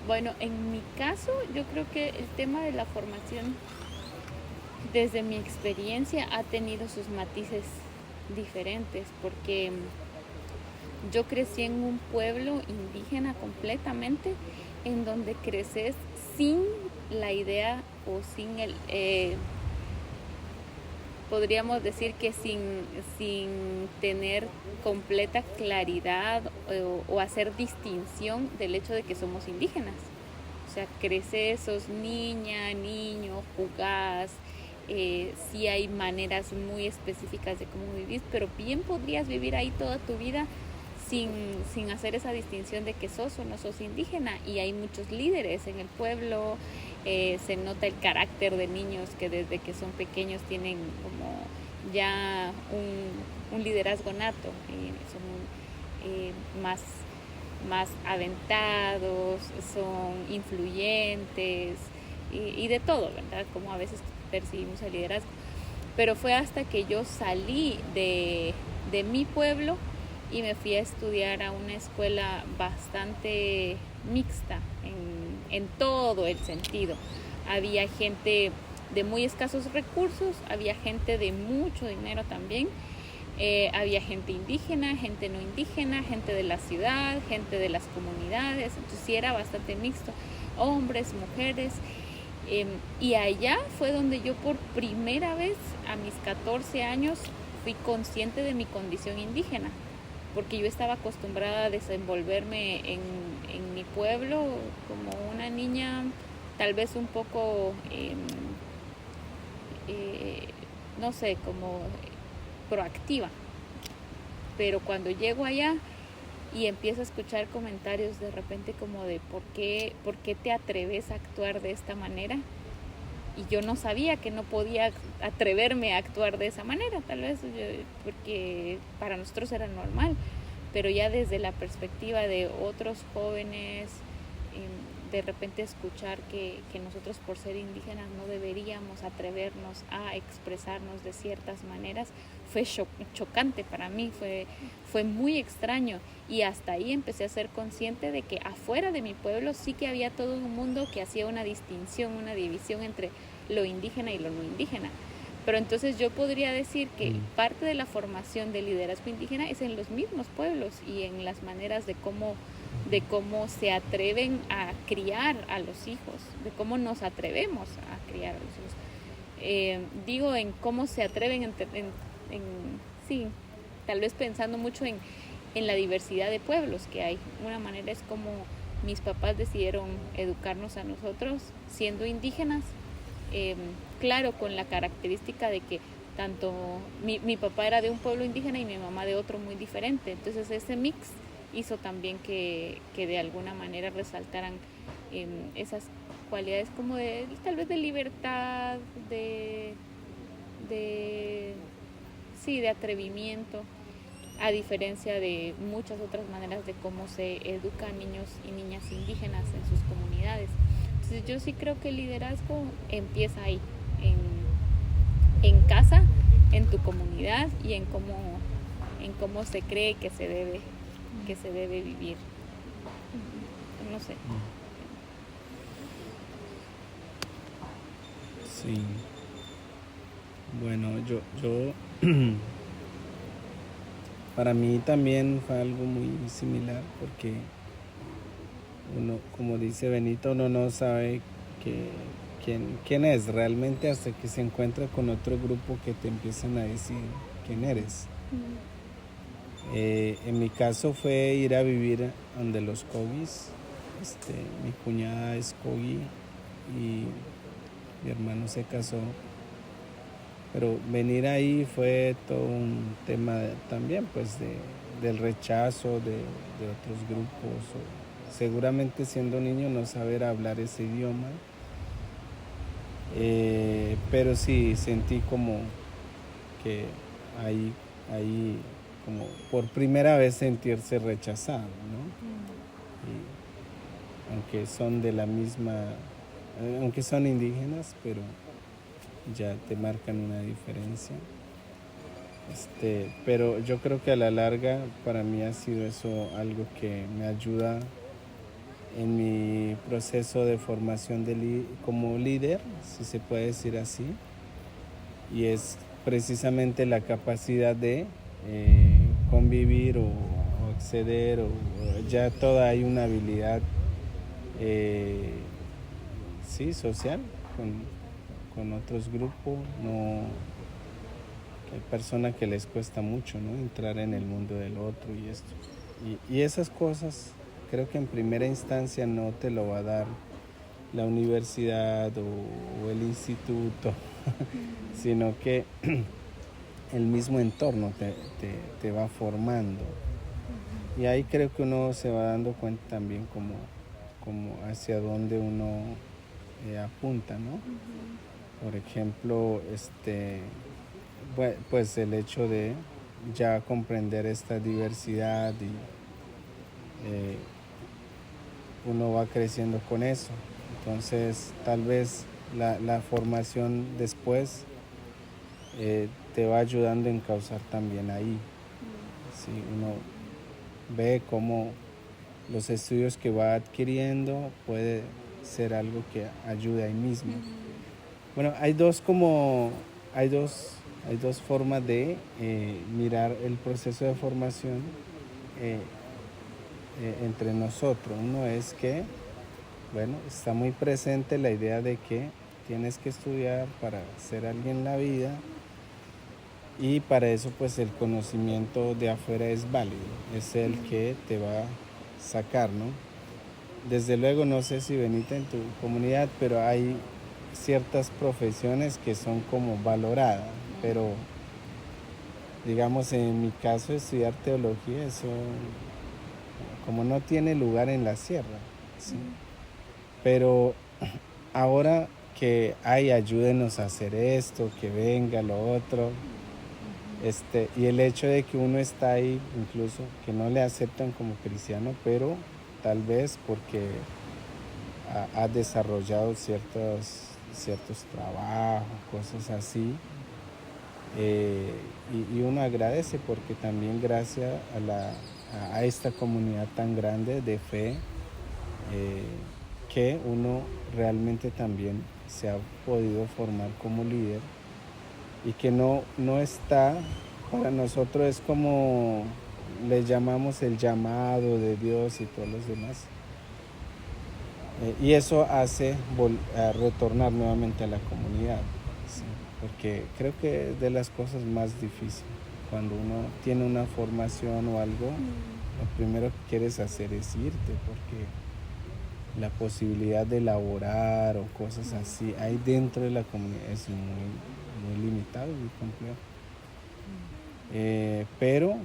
Bueno, en mi caso, yo creo que el tema de la formación, desde mi experiencia, ha tenido sus matices diferentes, porque yo crecí en un pueblo indígena completamente, en donde creces sin la idea o sin podríamos decir que sin tener completa claridad o hacer distinción del hecho de que somos indígenas. O sea, creces, sos niña, niño, jugás, sí hay maneras muy específicas de cómo vivís, pero bien podrías vivir ahí toda tu vida sin, sin hacer esa distinción de que sos o no sos indígena. Y hay muchos líderes en el pueblo, se nota el carácter de niños que desde que son pequeños tienen como ya un liderazgo nato, son más más aventados, son influyentes y de todo, ¿verdad? Como a veces percibimos el liderazgo. Pero fue hasta que yo salí de mi pueblo y me fui a estudiar a una escuela bastante mixta en todo el sentido. Había gente de muy escasos recursos, había gente de mucho dinero también, había gente indígena, gente no indígena, gente de la ciudad, gente de las comunidades, entonces sí era bastante mixto, hombres, mujeres. Y allá fue donde yo por primera vez a mis 14 años fui consciente de mi condición indígena, porque yo estaba acostumbrada a desenvolverme en mi pueblo como una niña tal vez un poco, eh, no sé, como proactiva. Pero cuando llego allá y empiezo a escuchar comentarios de repente como de por qué te atreves a actuar de esta manera, y yo no sabía que no podía atreverme a actuar de esa manera, tal vez porque para nosotros era normal, pero ya desde la perspectiva de otros jóvenes, de repente escuchar que nosotros por ser indígenas no deberíamos atrevernos a expresarnos de ciertas maneras, fue chocante para mí, fue muy extraño, y hasta ahí empecé a ser consciente de que afuera de mi pueblo sí que había todo un mundo que hacía una distinción, una división entre lo indígena y lo no indígena. Pero entonces yo podría decir que parte de la formación del liderazgo indígena es en los mismos pueblos y en las maneras de cómo se atreven a criar a los hijos, de cómo nos atrevemos a criar a los hijos. Digo en cómo se atreven sí, tal vez pensando mucho en la diversidad de pueblos que hay. Una manera es como mis papás decidieron educarnos a nosotros siendo indígenas, eh, claro, con la característica de que tanto mi papá era de un pueblo indígena y mi mamá de otro muy diferente, entonces ese mix hizo también que de alguna manera resaltaran esas cualidades como de tal vez de libertad, de sí, de atrevimiento, a diferencia de muchas otras maneras de cómo se educa a niños y niñas indígenas en sus comunidades. Entonces yo sí creo que el liderazgo empieza ahí, en casa, en tu comunidad y en cómo se cree que se debe vivir. No sé. Sí, bueno, para mí también fue algo muy similar porque uno, como dice Benito, uno no sabe que, quién es realmente hasta que se encuentra con otro grupo que te empiezan a decir quién eres. En mi caso fue ir a vivir donde los Kogis. Mi cuñada es Kogi y mi hermano se casó. Pero venir ahí fue todo un tema también, pues, del rechazo de otros grupos. O seguramente siendo niño no saber hablar ese idioma. Pero sí sentí como que ahí como por primera vez sentirse rechazado, ¿no? Y aunque son de la misma, aunque son indígenas, pero ya te marcan una diferencia. Pero yo creo que a la larga para mí ha sido eso algo que me ayuda en mi proceso de formación como líder, si se puede decir así, y es precisamente la capacidad de convivir o acceder, o ya toda hay una habilidad sí, social con otros grupos. No, hay personas que les cuesta mucho, ¿no?, entrar en el mundo del otro y esto. Y esas cosas creo que en primera instancia no te lo va a dar la universidad o el instituto, sino que el mismo entorno te va formando. Y ahí creo que uno se va dando cuenta también como hacia dónde uno apunta, ¿no? Por ejemplo, pues el hecho de ya comprender esta diversidad y uno va creciendo con eso. Entonces, tal vez la formación después te va ayudando a encauzar también ahí. Sí, uno ve cómo los estudios que va adquiriendo puede ser algo que ayude ahí mismo. Bueno, hay dos formas de mirar el proceso de formación entre nosotros. Uno es que, bueno, está muy presente la idea de que tienes que estudiar para ser alguien en la vida, y para eso pues el conocimiento de afuera es válido, es el que te va a sacar, ¿no? Desde luego, no sé si Benita en tu comunidad, pero hay ciertas profesiones que son como valoradas, pero digamos en mi caso estudiar teología, eso como no tiene lugar en la sierra, ¿sí? Pero ahora que hay, ayúdenos a hacer esto, que venga lo otro, y el hecho de que uno está ahí, incluso que no le aceptan como cristiano, pero tal vez porque ha desarrollado ciertos trabajos, cosas así, y uno agradece porque también gracias a esta comunidad tan grande de fe, que uno realmente también se ha podido formar como líder, y que no está, para nosotros es como le llamamos el llamado de Dios y todos los demás. Y eso hace retornar nuevamente a la comunidad, ¿sí? Porque creo que es de las cosas más difíciles. Cuando uno tiene una formación o algo, lo primero que quieres hacer es irte, porque la posibilidad de elaborar o cosas así ahí dentro de la comunidad es muy limitado, muy complejo. Pero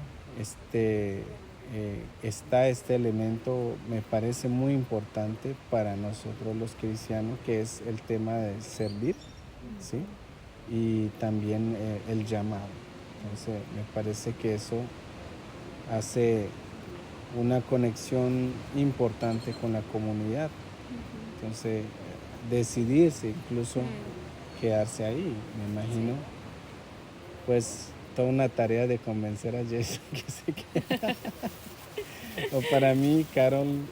está este elemento, me parece muy importante para nosotros los cristianos, que es el tema de servir, ¿sí? Y también el llamado. Entonces me parece que eso hace una conexión importante con la comunidad. Entonces decidirse incluso quedarse ahí, me imagino, pues toda una tarea de convencer a Jason que se quede. O para mí, Carol,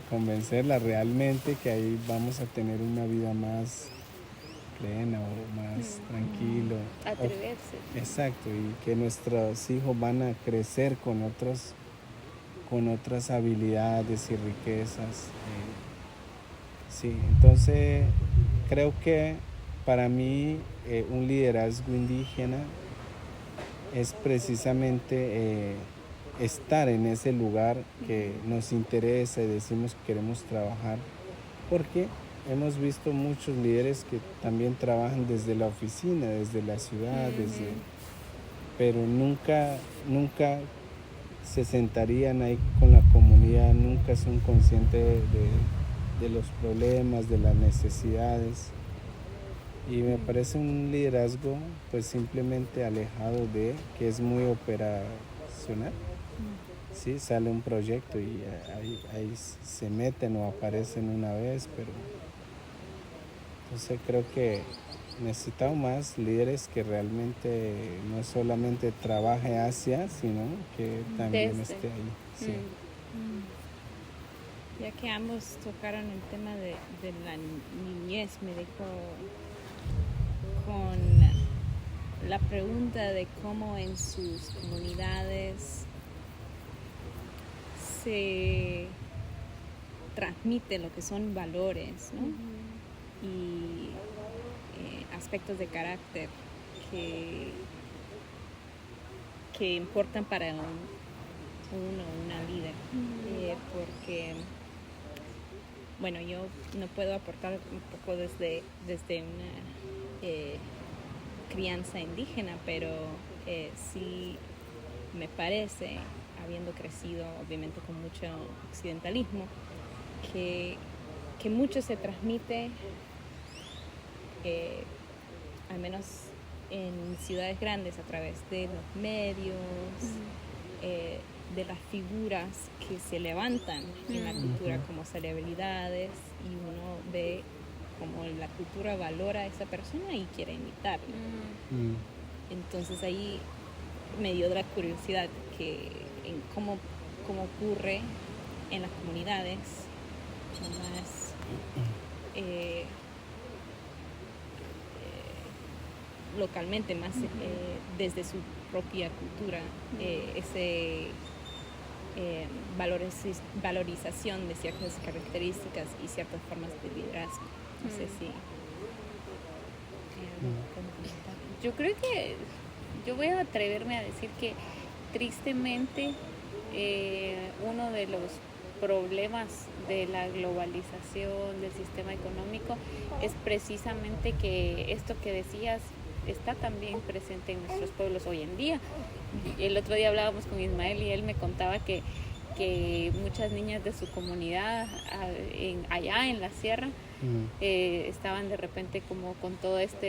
convencerla realmente que ahí vamos a tener una vida más plena o más tranquilo. Atreverse. Exacto, y que nuestros hijos van a crecer con otras habilidades y riquezas. Sí, entonces creo que para mí un liderazgo indígena es precisamente estar en ese lugar que nos interesa y decimos que queremos trabajar, porque hemos visto muchos líderes que también trabajan desde la oficina, desde la ciudad, pero nunca se sentarían ahí con la comunidad, nunca son conscientes de los problemas, de las necesidades. Y me parece un liderazgo pues simplemente alejado que es muy operacional. Sí, sale un proyecto y ahí se meten o aparecen una vez, pero entonces creo que necesitamos más líderes que realmente no solamente trabaje hacia, sino que también esté ahí. Sí. Ya que ambos tocaron el tema de la niñez, me dejó con la pregunta de cómo en sus comunidades se transmite lo que son valores, ¿no? Y aspectos de carácter que importan para una líder. Porque, bueno, yo no puedo aportar un poco desde una crianza indígena, pero sí me parece, habiendo crecido obviamente con mucho occidentalismo, que mucho se transmite, al menos en ciudades grandes, a través de los medios, de las figuras que se levantan en la cultura como celebridades, y uno ve como la cultura valora a esa persona y quiere imitarla. Entonces ahí me dio la curiosidad en cómo ocurre en las comunidades más localmente, más desde su propia cultura, ese valorización de ciertas características y ciertas formas de liderazgo. No sé si yo creo que yo voy a atreverme a decir que tristemente uno de los problemas de la globalización del sistema económico es precisamente que esto que decías está también presente en nuestros pueblos hoy en día. El otro día hablábamos con Ismael y él me contaba que muchas niñas de su comunidad allá en la sierra estaban de repente como con todo estas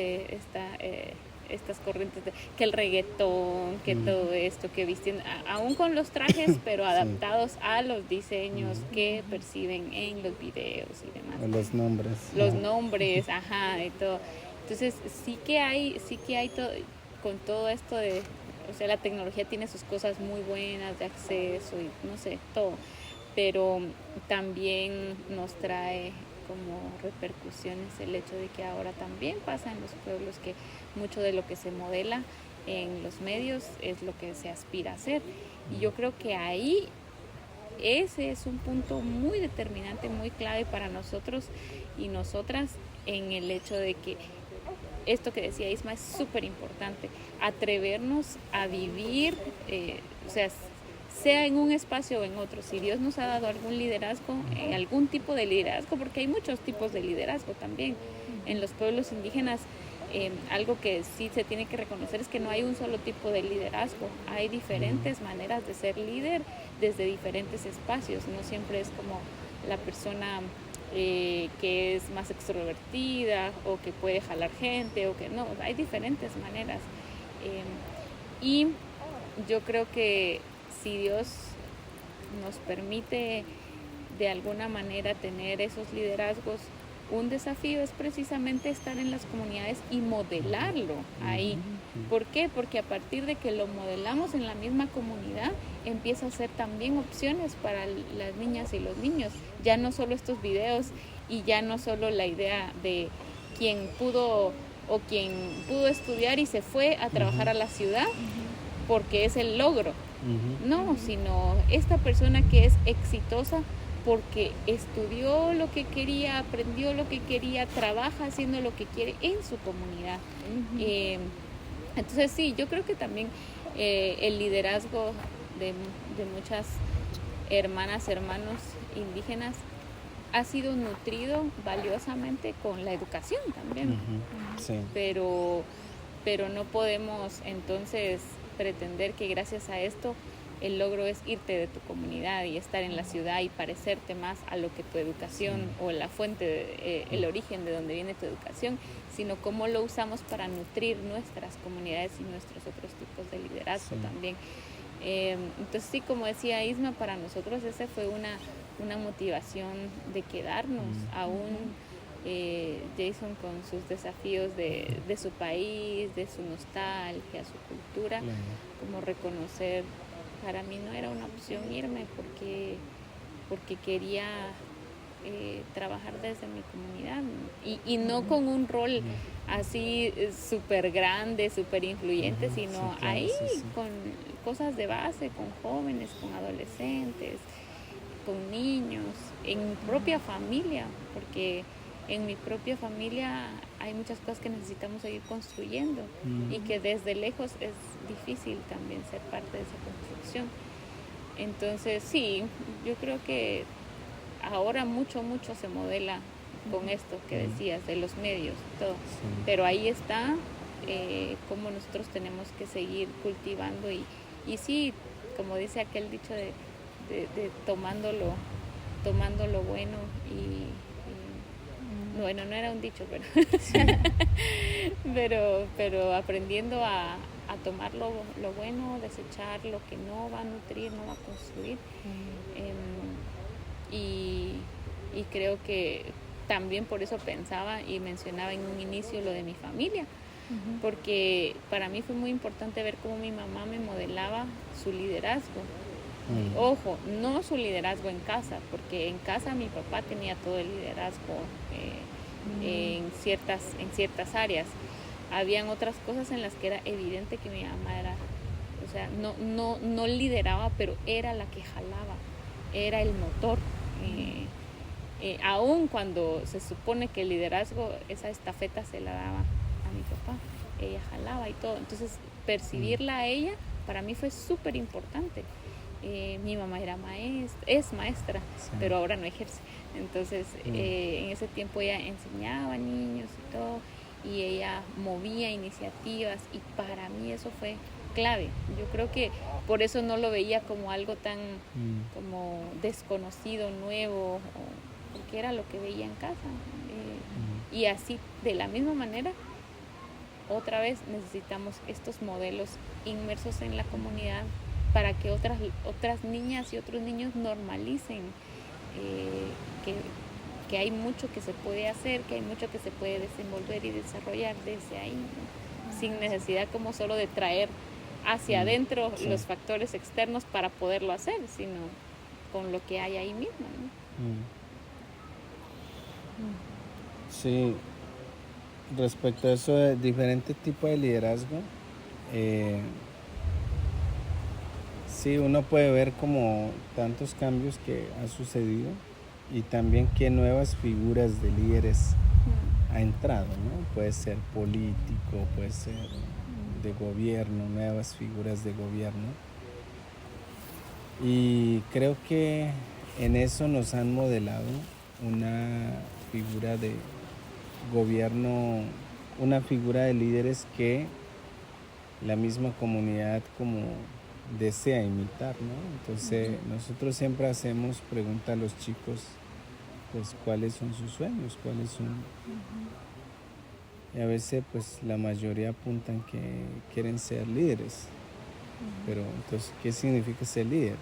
corrientes que el reggaetón, que todo esto, que visten aún con los trajes pero adaptados a los diseños que perciben en los videos y demás. O los nombres. Nombres, y todo. Entonces sí que hay todo, con todo esto de, o sea, la tecnología tiene sus cosas muy buenas de acceso y no sé, todo, pero también nos trae como repercusiones el hecho de que ahora también pasa en los pueblos que mucho de lo que se modela en los medios es lo que se aspira a hacer. Y yo creo que ahí ese es un punto muy determinante, muy clave para nosotros y nosotras, en el hecho de que esto que decía Isma es súper importante, atrevernos a vivir, o sea en un espacio o en otro. Si Dios nos ha dado algún liderazgo, algún tipo de liderazgo, porque hay muchos tipos de liderazgo también en los pueblos indígenas, algo que sí se tiene que reconocer es que no hay un solo tipo de liderazgo, hay diferentes maneras de ser líder desde diferentes espacios, no siempre es como la persona que es más extrovertida o que puede jalar gente o que no, hay diferentes maneras, y yo creo que si Dios nos permite de alguna manera tener esos liderazgos, un desafío es precisamente estar en las comunidades y modelarlo ahí. ¿Por qué? Porque a partir de que lo modelamos en la misma comunidad, empieza a ser también opciones para las niñas y los niños. Ya no solo estos videos y ya no solo la idea de quien pudo estudiar y se fue a trabajar a la ciudad porque es el logro. No, sino esta persona que es exitosa porque estudió lo que quería, aprendió lo que quería, trabaja haciendo lo que quiere en su comunidad. Entonces sí, yo creo que también el liderazgo de muchas hermanos indígenas ha sido nutrido valiosamente con la educación también. Sí. Pero no podemos entonces pretender que gracias a esto el logro es irte de tu comunidad y estar en la ciudad y parecerte más a lo que tu educación o la fuente, el origen de donde viene tu educación, sino cómo lo usamos para nutrir nuestras comunidades y nuestros otros tipos de liderazgo también. Entonces sí, como decía Isma, para nosotros esa fue una motivación de quedarnos aún. Jason con sus desafíos de su país, de su nostalgia, su cultura, como reconocer, para mí no era una opción irme porque porque quería trabajar desde mi comunidad y no con un rol así súper grande, súper influyente, sino Sí, claro, ahí sí. con cosas de base, con jóvenes, con adolescentes, con niños, en mi propia familia, porque en mi propia familia hay muchas cosas que necesitamos seguir construyendo y que desde lejos es difícil también ser parte de esa construcción. Entonces sí, yo creo que ahora mucho se modela con esto que decías, de los medios y todo. Sí. Pero ahí está cómo nosotros tenemos que seguir cultivando y sí, como dice aquel dicho de tomando lo bueno bueno, no era un dicho, pero Sí. pero aprendiendo a tomar lo bueno, desechar lo que no va a nutrir, no va a construir. Y creo que también por eso pensaba y mencionaba en un inicio lo de mi familia, porque para mí fue muy importante ver cómo mi mamá me modelaba su liderazgo. Ojo, no su liderazgo en casa, porque en casa mi papá tenía todo el liderazgo en ciertas áreas. Habían otras cosas en las que era evidente que mi mamá era, o sea, no lideraba, pero era la que jalaba, era el motor. Aún cuando se supone que el liderazgo, esa estafeta se la daba a mi papá, ella jalaba y todo. Entonces, percibirla a ella para mí fue súper importante. Mi mamá es maestra, Sí. pero ahora no ejerce. Entonces, en ese tiempo ella enseñaba a niños y todo, y ella movía iniciativas, y para mí eso fue clave. Yo creo que por eso no lo veía como algo tan como desconocido, nuevo, porque era lo que veía en casa. Y así, de la misma manera, otra vez necesitamos estos modelos inmersos en la comunidad para que otras niñas y otros niños normalicen que hay mucho que se puede hacer, que hay mucho que se puede desenvolver y desarrollar desde ahí, ¿no? Sin necesidad como solo de traer hacia adentro los factores externos para poderlo hacer, sino con lo que hay ahí mismo, ¿no? Sí, respecto a eso de diferente tipo de liderazgo, sí, uno puede ver como tantos cambios que ha sucedido y también qué nuevas figuras de líderes ha entrado, ¿no? Puede ser político, puede ser de gobierno, nuevas figuras de gobierno. Y creo que en eso nos han modelado una figura de gobierno, una figura de líderes que la misma comunidad como desea imitar, ¿no? Entonces nosotros siempre hacemos preguntas a los chicos, pues cuáles son sus sueños, cuáles son. Y a veces pues la mayoría apuntan que quieren ser líderes. Pero entonces, ¿qué significa ser líder?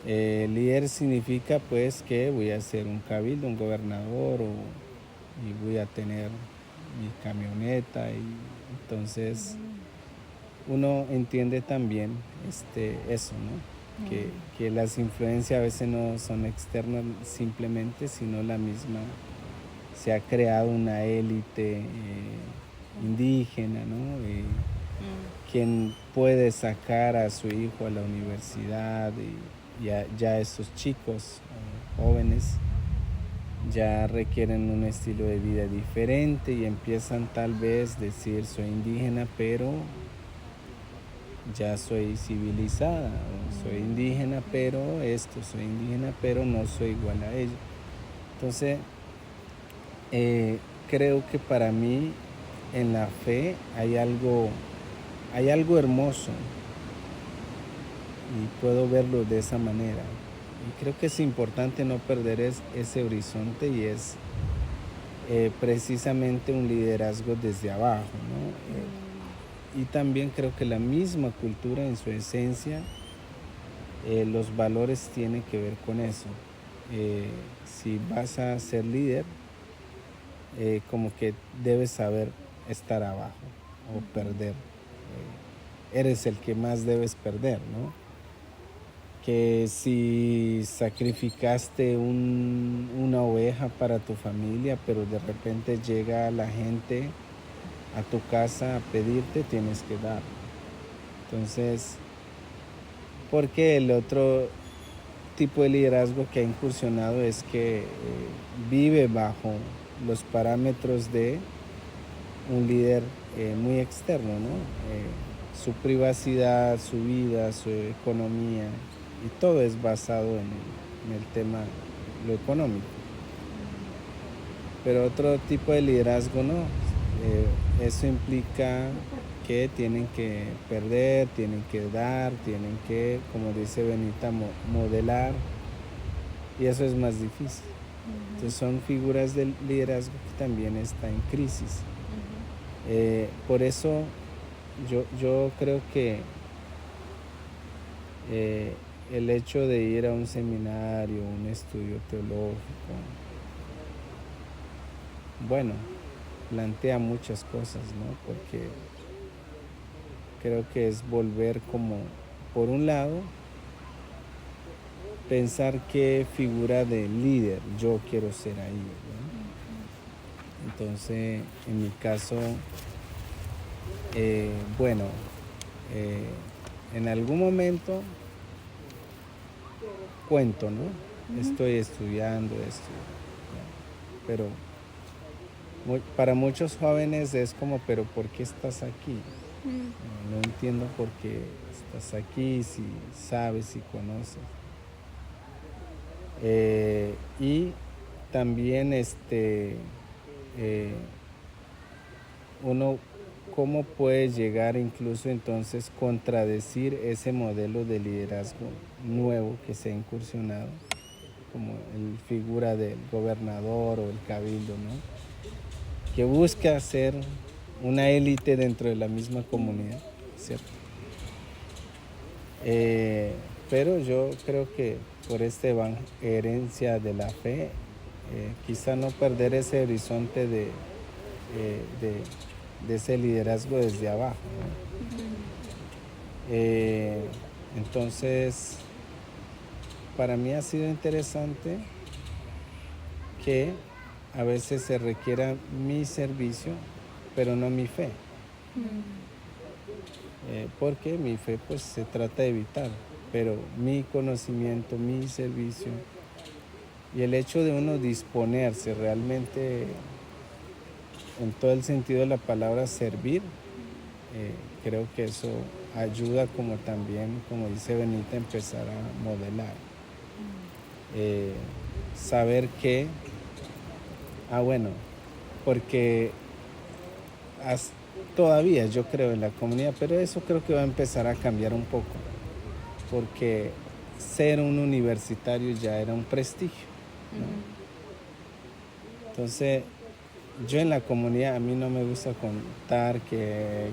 Líder significa pues que voy a ser un cabildo, un gobernador, y voy a tener mi camioneta, y entonces uno entiende también eso, ¿no? Que las influencias a veces no son externas simplemente, sino la misma, se ha creado una élite indígena, ¿no? Quien puede sacar a su hijo a la universidad, y ya esos chicos jóvenes ya requieren un estilo de vida diferente y empiezan tal vez a decir soy indígena pero ya soy civilizada, o soy indígena pero esto, soy indígena pero no soy igual a ellos. Entonces creo que para mí en la fe hay algo hermoso y puedo verlo de esa manera. Y creo que es importante no perder ese horizonte, y es precisamente un liderazgo desde abajo, ¿no? Y también creo que la misma cultura en su esencia, los valores tienen que ver con eso. Si vas a ser líder, como que debes saber estar abajo o perder. Eres el que más debes perder, ¿no? que si sacrificaste una oveja para tu familia, pero de repente llega la gente a tu casa a pedirte, tienes que dar. Entonces, porque el otro tipo de liderazgo que ha incursionado es que vive bajo los parámetros de un líder muy externo, ¿no? Su privacidad, su vida, su economía, y todo es basado en el tema, lo económico. Pero otro tipo de liderazgo no. Eso implica que tienen que perder, tienen que dar, tienen que, como dice Benita, modelar, y eso es más difícil. Entonces son figuras del liderazgo que también está en crisis. Por eso yo creo que el hecho de ir a un seminario, un estudio teológico, bueno, plantea muchas cosas, ¿no? Porque creo que es volver como, por un lado, pensar qué figura de líder yo quiero ser ahí, ¿no? Entonces, en mi caso, bueno, en algún momento cuento, ¿no? Estoy estudiando esto, ¿no? Pero para muchos jóvenes es como, pero ¿por qué estás aquí? No entiendo por qué estás aquí, si sabes, si conoces. Y también uno cómo puede llegar incluso entonces contradecir ese modelo de liderazgo nuevo que se ha incursionado, como el figura del gobernador o el cabildo, ¿no? Que busca ser una élite dentro de la misma comunidad, ¿cierto? Pero yo creo que por esta herencia de la fe, quizá no perder ese horizonte de ese liderazgo desde abajo, ¿no? Entonces, para mí ha sido interesante que a veces se requiera mi servicio, pero no mi fe. Porque mi fe pues se trata de evitar, pero mi conocimiento, mi servicio y el hecho de uno disponerse realmente en todo el sentido de la palabra servir, creo que eso ayuda como también, como dice Benita, empezar a modelar. Saber que, bueno, porque todavía yo creo en la comunidad, pero eso creo que va a empezar a cambiar un poco, porque ser un universitario ya era un prestigio, ¿no? Entonces, yo en la comunidad a mí no me gusta contar que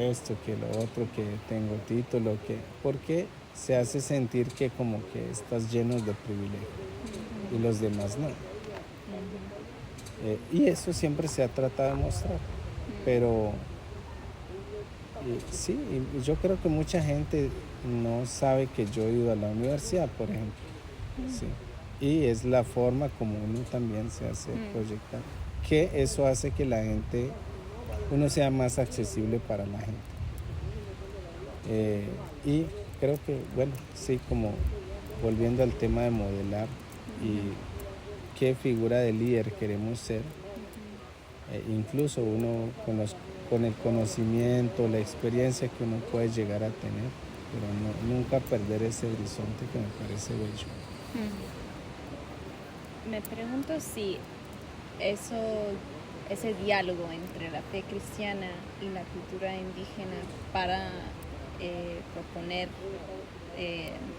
esto, que lo otro, que tengo título, porque se hace sentir que como que estás lleno de privilegio y los demás no. Y eso siempre se ha tratado de mostrar, pero sí, yo creo que mucha gente no sabe que yo he ido a la universidad, por ejemplo, sí, y es la forma como uno también se hace proyectar, que eso hace que la gente, uno sea más accesible para la gente. Y creo que, bueno, sí, como volviendo al tema de modelar y qué figura de líder queremos ser, incluso uno con el conocimiento, la experiencia que uno puede llegar a tener, pero nunca perder ese horizonte que me parece bello. Me pregunto si ese diálogo entre la fe cristiana y la cultura indígena para proponer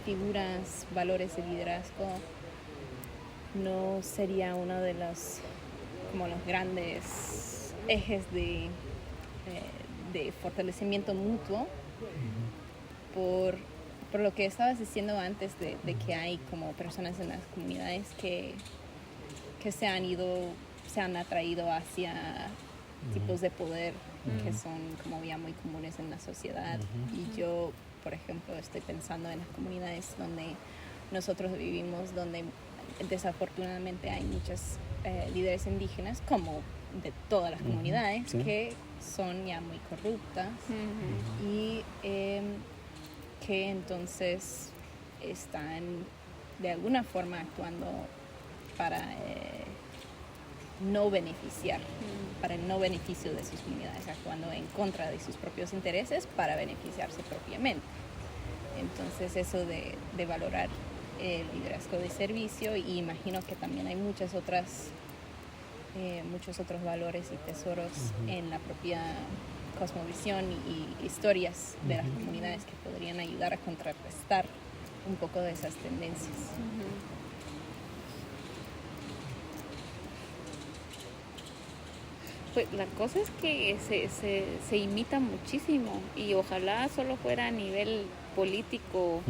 figuras, valores de liderazgo, no sería uno de los grandes ejes de fortalecimiento mutuo por lo que estabas diciendo antes de que hay como personas en las comunidades que se han atraído hacia tipos de poder que son como ya muy comunes en la sociedad. Y yo por ejemplo, estoy pensando en las comunidades donde nosotros vivimos, donde desafortunadamente hay muchos líderes indígenas, como de todas las comunidades, sí, que son ya muy corruptas y que entonces están de alguna forma actuando para no beneficiar, para el no beneficio de sus comunidades, actuando en contra de sus propios intereses para beneficiarse propiamente. Entonces eso de valorar el liderazgo de servicio, y imagino que también hay muchos otros valores y tesoros en la propia cosmovisión y historias de las comunidades que podrían ayudar a contrarrestar un poco de esas tendencias. Pues la cosa es que se imita muchísimo y ojalá solo fuera a nivel político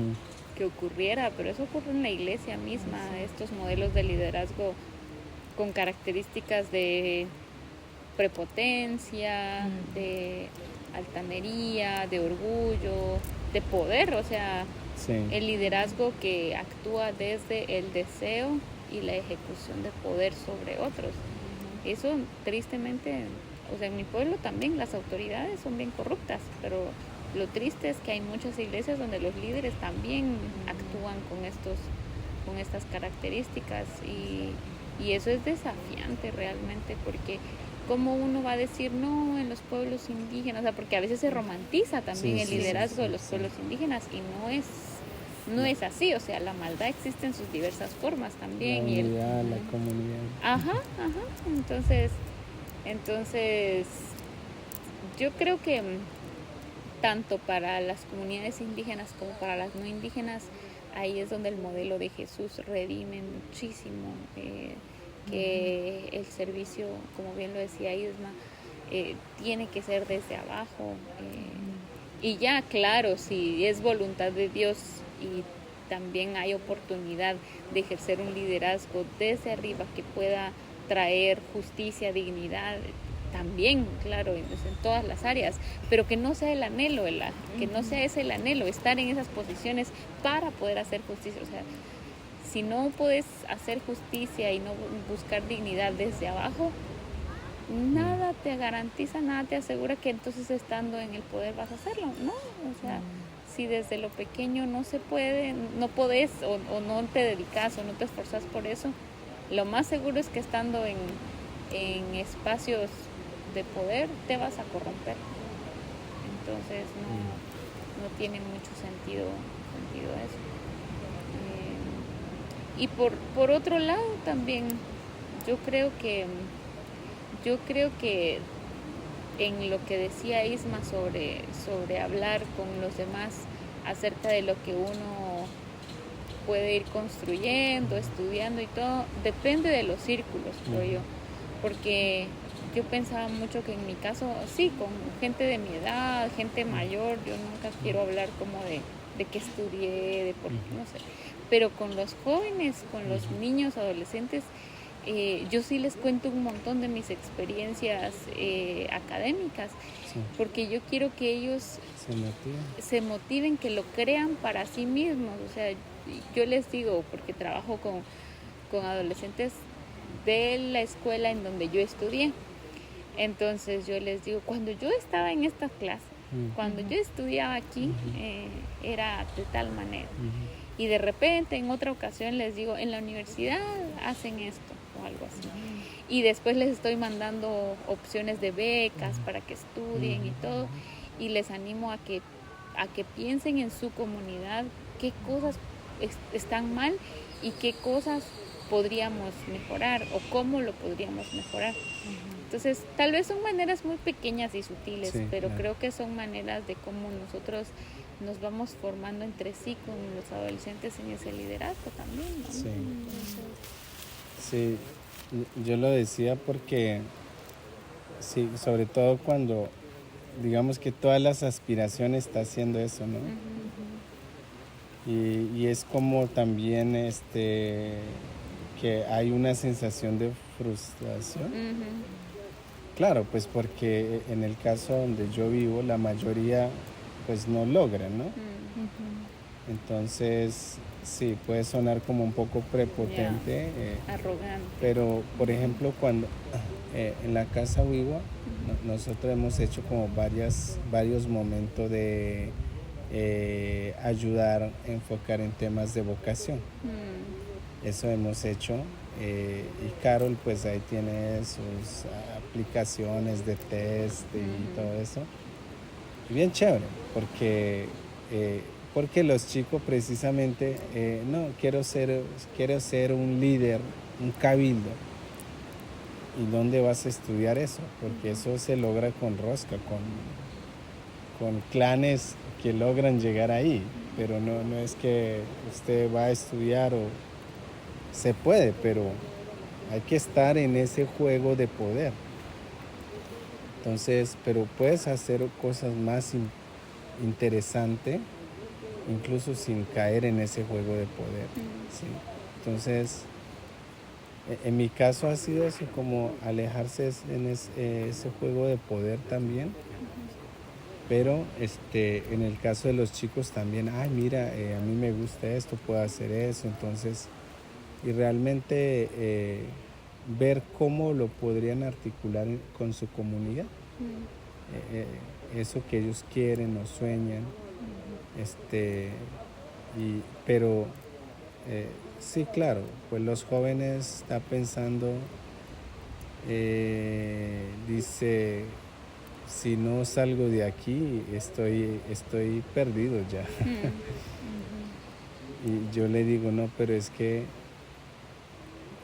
que ocurriera, pero eso ocurre en la iglesia misma, estos modelos de liderazgo con características de prepotencia, de altanería, de orgullo, de poder, o sea, el liderazgo que actúa desde el deseo y la ejecución de poder sobre otros. Eso tristemente, o sea, en mi pueblo también las autoridades son bien corruptas, pero lo triste es que hay muchas iglesias donde los líderes también actúan con estas características y eso es desafiante realmente, porque cómo uno va a decir no en los pueblos indígenas, o sea, porque a veces se romantiza también el liderazgo de los pueblos indígenas y no es así, o sea, la maldad existe en sus diversas formas también. La unidad, la comunidad. Entonces, yo creo que tanto para las comunidades indígenas como para las no indígenas, ahí es donde el modelo de Jesús redime muchísimo, que el servicio, como bien lo decía Isma, tiene que ser desde abajo. Y ya, claro, si es voluntad de Dios y también hay oportunidad de ejercer un liderazgo desde arriba que pueda traer justicia, dignidad, también, claro, en todas las áreas, pero que no sea el anhelo, que no sea ese el anhelo, estar en esas posiciones para poder hacer justicia. O sea, si no puedes hacer justicia y no buscar dignidad desde abajo, nada te garantiza, nada te asegura que entonces estando en el poder vas a hacerlo, ¿no? O sea, si desde lo pequeño no se puede, no podés o no te dedicas o no te esforzas por eso, lo más seguro es que estando en espacios de poder te vas a corromper. Entonces no tiene mucho sentido eso. Y por otro lado también yo creo que en lo que decía Isma sobre hablar con los demás acerca de lo que uno puede ir construyendo, estudiando y todo, depende de los círculos, creo yo, porque yo pensaba mucho que en mi caso, sí, con gente de mi edad, gente mayor, yo nunca quiero hablar como de qué estudié, de por qué, no sé, pero con los jóvenes, con los niños, adolescentes, yo sí les cuento un montón de mis experiencias académicas, porque yo quiero que ellos se motiven, que lo crean para sí mismos. O sea, yo les digo, porque trabajo con adolescentes de la escuela en donde yo estudié, entonces yo les digo, cuando yo estaba en esta clase, cuando yo estudiaba aquí, era de tal manera. Y de repente en otra ocasión les digo, en la universidad hacen esto o algo así. Y después les estoy mandando opciones de becas para que estudien y todo. Y les animo a que piensen en su comunidad qué cosas están mal y qué cosas podríamos mejorar o cómo lo podríamos mejorar. Entonces, tal vez son maneras muy pequeñas y sutiles, pero creo que son maneras de cómo nosotros nos vamos formando entre sí con los adolescentes en ese liderazgo también, ¿no? Sí, yo lo decía porque, sí, sobre todo cuando, digamos que todas las aspiraciones está haciendo eso, ¿no? Y es como también que hay una sensación de frustración. Claro, pues porque en el caso donde yo vivo, la mayoría pues no logran, ¿no? Entonces, sí, puede sonar como un poco prepotente, Arrogante. pero por ejemplo, cuando en la casa Wiwa, nosotros hemos hecho como varios momentos de ayudar, enfocar en temas de vocación. Eso hemos hecho. Y Carol, pues ahí tiene sus aplicaciones de test y todo eso. Y bien chévere, porque los chicos precisamente, no, quiero ser un líder, un cabildo. ¿Y dónde vas a estudiar eso? Porque eso se logra con rosca, con clanes que logran llegar ahí. Pero no es que usted va a estudiar o se puede, pero hay que estar en ese juego de poder. Entonces, pero puedes hacer cosas más interesantes, incluso sin caer en ese juego de poder. ¿Sí? Entonces, en mi caso ha sido eso, como alejarse en ese juego de poder también. Pero en el caso de los chicos también, ay, mira, a mí me gusta esto, puedo hacer eso. Entonces, y realmente ver cómo lo podrían articular con su comunidad. Eso que ellos quieren o sueñan. Pero sí, claro, pues los jóvenes están pensando, dice, si no salgo de aquí, estoy perdido ya. Y yo le digo, no, pero es que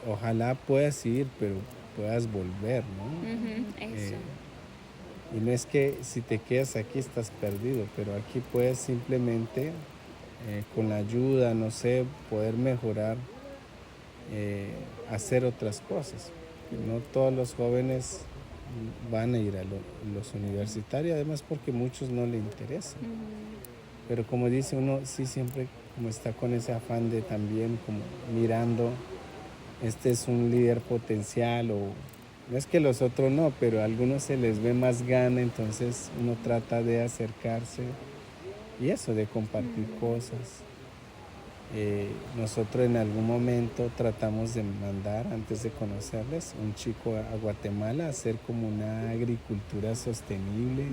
ojalá puedas ir, pero puedas volver, ¿no? Eso. Y no es que si te quedas aquí estás perdido, pero aquí puedes simplemente, con la ayuda, no sé, poder mejorar, hacer otras cosas. No todos los jóvenes van a ir a los universitarios, además porque muchos no les interesa. Pero como dice uno, sí siempre como está con ese afán de también como mirando, este es un líder potencial, o no es que los otros no, pero a algunos se les ve más gana, entonces uno trata de acercarse y eso, de compartir cosas. Nosotros en algún momento tratamos de mandar, antes de conocerles, un chico a Guatemala a hacer como una agricultura sostenible,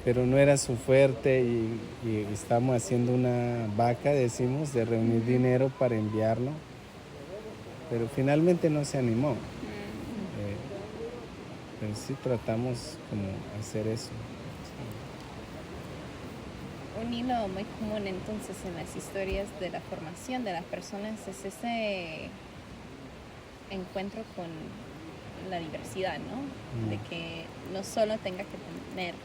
pero no era su fuerte y estábamos haciendo una vaca, decimos, de reunir dinero para enviarlo, pero finalmente no se animó. Pero sí tratamos como hacer eso. Un hilo muy común entonces en las historias de la formación de las personas es ese encuentro con la diversidad, ¿no? De que no solo tenga que tener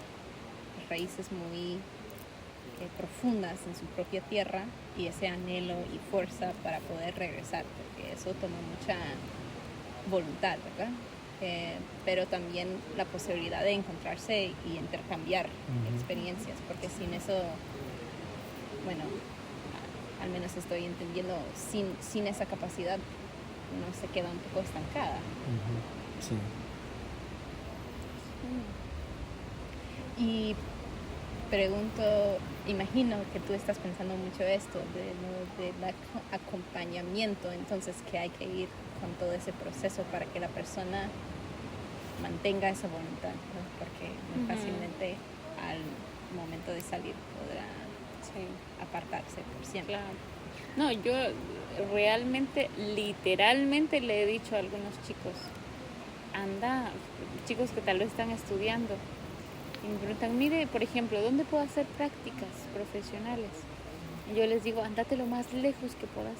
raíces muy profundas en su propia tierra y ese anhelo y fuerza para poder regresar, porque eso toma mucha voluntad, ¿verdad? Pero también la posibilidad de encontrarse y intercambiar experiencias, porque sin eso, bueno, al menos estoy entendiendo, sin esa capacidad uno se queda un poco estancada. Sí. Y pregunto, imagino que tú estás pensando mucho esto del acompañamiento, entonces que hay que ir con todo ese proceso para que la persona mantenga esa voluntad, ¿no? Porque muy fácilmente al momento de salir podrá apartarse por siempre. Claro. No, yo realmente, literalmente le he dicho a algunos chicos, chicos que tal vez están estudiando, y me preguntan, mire, por ejemplo, ¿dónde puedo hacer prácticas profesionales? Y yo les digo, andate lo más lejos que puedas,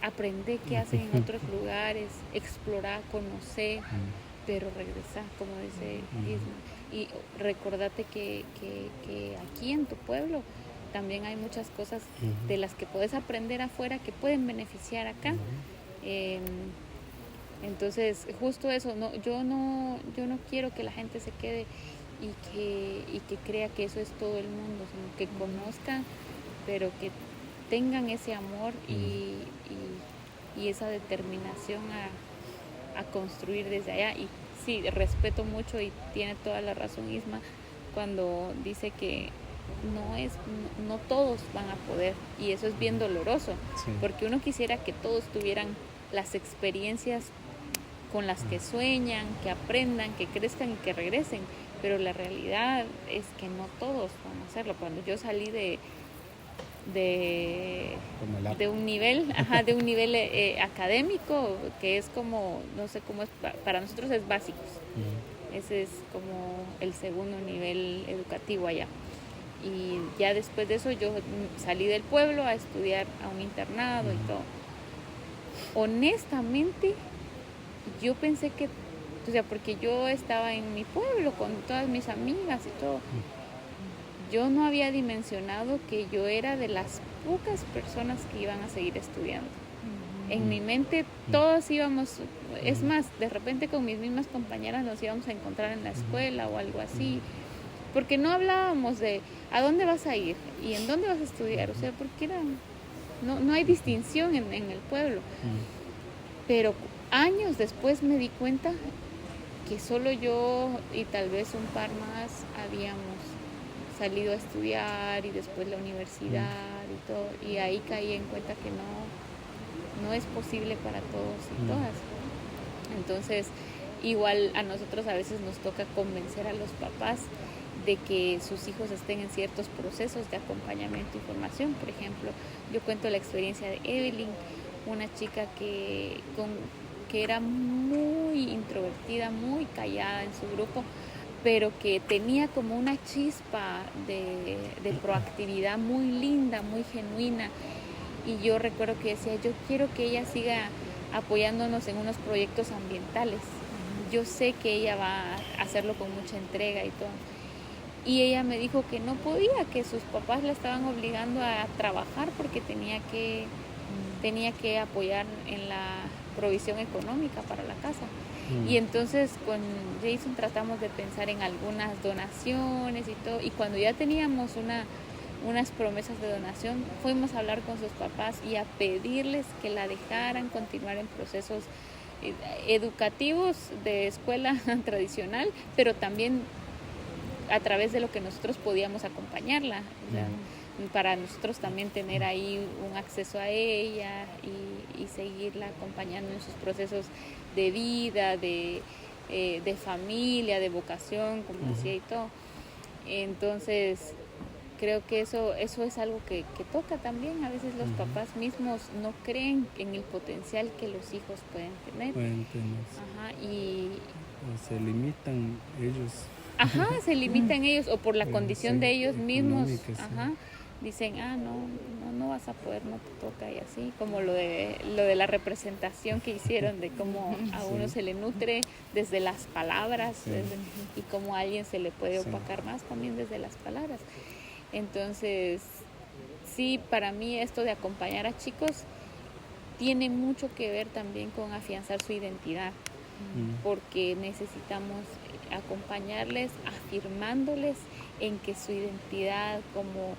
aprender qué hacen en otros lugares, explorar, conocer, pero regresar, como dice Isma. Y recordate que aquí en tu pueblo también hay muchas cosas de las que puedes aprender afuera que pueden beneficiar acá. Entonces, justo eso, yo no quiero que la gente se quede y que crea que eso es todo el mundo, sino que conozcan, pero que tengan ese amor y esa determinación a construir desde allá. Y sí, respeto mucho y tiene toda la razón Isma cuando dice que no todos van a poder, y eso es bien doloroso, Sí. porque uno quisiera que todos tuvieran las experiencias con las que sueñan, que aprendan, que crezcan y que regresen, pero la realidad es que no todos van a hacerlo. Cuando yo salí de Como el de un nivel, académico, que es como, no sé cómo es, para nosotros es básicos. Ese es como el segundo nivel educativo allá. Y ya después de eso yo salí del pueblo a estudiar a un internado y todo. Honestamente, yo pensé que, o sea, porque yo estaba en mi pueblo con todas mis amigas y todo, yo no había dimensionado que yo era de las pocas personas que iban a seguir estudiando. En mi mente todos íbamos, es más, de repente con mis mismas compañeras nos íbamos a encontrar en la escuela o algo así, porque no hablábamos de a dónde vas a ir y en dónde vas a estudiar, o sea, porque no hay distinción en el pueblo. Pero años después me di cuenta que solo yo y tal vez un par más habíamos salido a estudiar y después la universidad y todo, y ahí caí en cuenta que no es posible para todos y todas. Entonces, igual a nosotros a veces nos toca convencer a los papás de que sus hijos estén en ciertos procesos de acompañamiento y formación. Por ejemplo, yo cuento la experiencia de Evelyn, una chica que era muy introvertida, muy callada en su grupo, pero que tenía como una chispa de proactividad muy linda, muy genuina. Y yo recuerdo que decía, yo quiero que ella siga apoyándonos en unos proyectos ambientales. Yo sé que ella va a hacerlo con mucha entrega y todo. Y ella me dijo que no podía, que sus papás la estaban obligando a trabajar porque tenía que apoyar en la provisión económica para la casa. Y entonces con Jason tratamos de pensar en algunas donaciones y todo. Y cuando ya teníamos unas promesas de donación, fuimos a hablar con sus papás y a pedirles que la dejaran continuar en procesos educativos de escuela tradicional, pero también a través de lo que nosotros podíamos acompañarla. O sea, para nosotros también tener ahí un acceso a ella y seguirla acompañando en sus procesos de vida, de familia, de vocación, como decía y todo. Entonces, creo que eso es algo que toca también. A veces los papás mismos no creen en el potencial que los hijos pueden tener. Ajá, y se limitan ellos. Ajá, se limitan ellos o por la condición de ellos mismos. Ajá, sí. Dicen, no vas a poder, no te toca y así, como lo de la representación que hicieron de cómo a uno se le nutre desde las palabras y cómo a alguien se le puede opacar más también desde las palabras. Entonces, sí, para mí esto de acompañar a chicos tiene mucho que ver también con afianzar su identidad, porque necesitamos acompañarles, afirmándoles en que su identidad como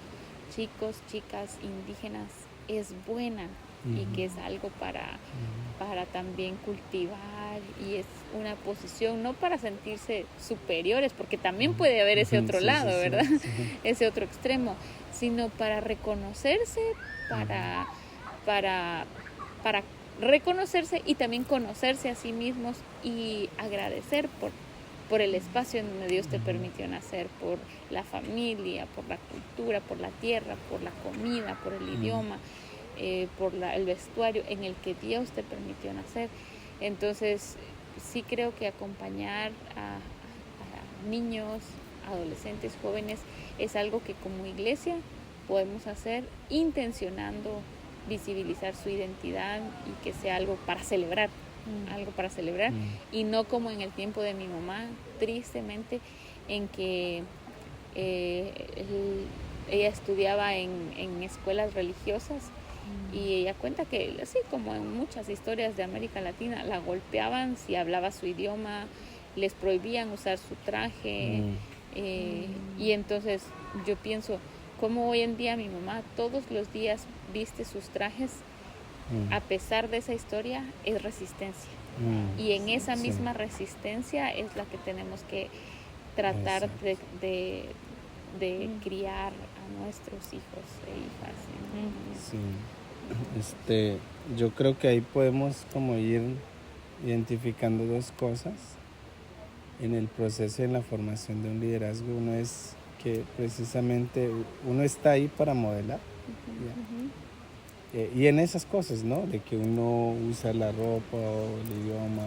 chicos, chicas indígenas es buena y que es algo para también cultivar, y es una posición no para sentirse superiores, porque también puede haber ese otro lado, ¿verdad? Ese otro extremo, sino para reconocerse, para reconocerse y también conocerse a sí mismos y agradecer por el espacio en donde Dios te permitió nacer, por la familia, por la cultura, por la tierra, por la comida, por el idioma, por el vestuario en el que Dios te permitió nacer. Entonces, sí creo que acompañar a niños, adolescentes, jóvenes, es algo que como iglesia podemos hacer intencionando visibilizar su identidad y que sea algo para celebrar. Y no como en el tiempo de mi mamá, tristemente, en que ella estudiaba en escuelas religiosas y ella cuenta que, así como en muchas historias de América Latina, la golpeaban si hablaba su idioma, les prohibían usar su traje, y entonces yo pienso cómo hoy en día mi mamá todos los días viste sus trajes. A pesar de esa historia, es resistencia. Y en esa misma resistencia es la que tenemos que tratar de de criar a nuestros hijos e hijas. Sí. Yo creo que ahí podemos como ir identificando dos cosas en el proceso de la formación de un liderazgo. Uno es que precisamente uno está ahí para modelar. Y en esas cosas, ¿no? De que uno usa la ropa o el idioma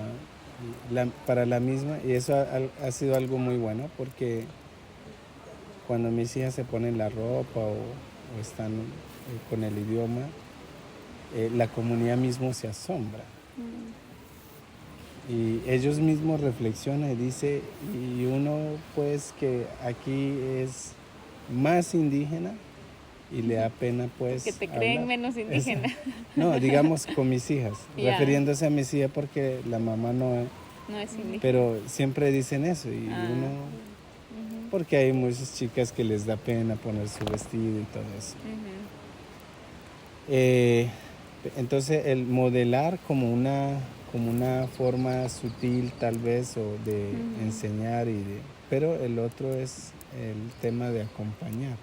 para la misma. Y eso ha sido algo muy bueno, porque cuando mis hijas se ponen la ropa o están con el idioma, la comunidad mismo se asombra. Y ellos mismos reflexionan y dicen, y uno pues que aquí es más indígena y le da pena pues que te creen hablar. menos indígena. No, digamos con mis hijas, refiriéndose a mis hijas porque la mamá no es indígena. Pero siempre dicen eso y uno, porque hay muchas chicas que les da pena poner su vestido y todo eso. Entonces el modelar como una forma sutil tal vez o de enseñar pero el otro es el tema de acompañar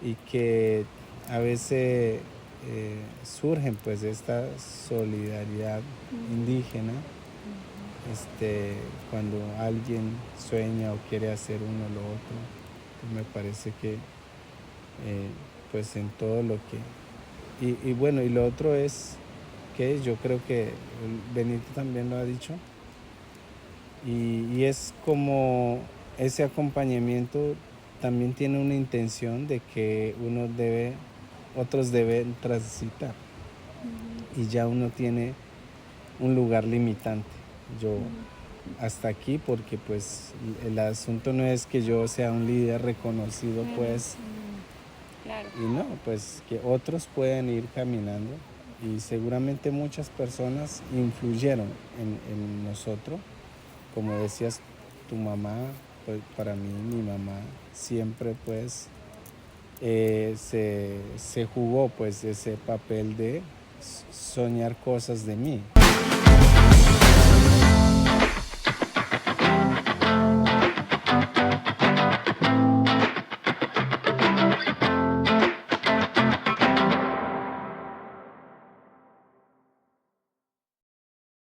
y que a veces surgen pues de esta solidaridad indígena cuando alguien sueña o quiere hacer uno o lo otro, pues me parece que pues en todo lo que y bueno, y lo otro es que yo creo que Benito también lo ha dicho, y es como ese acompañamiento también tiene una intención de que otros deben transitar, y ya uno tiene un lugar limitante. Yo hasta aquí, porque pues el asunto no es que yo sea un líder reconocido, pues, Claro. y no, pues que otros puedan ir caminando, y seguramente muchas personas influyeron en nosotros, como decías, tu mamá, pues para mí, mi mamá, siempre pues se jugó pues ese papel de soñar cosas de mí.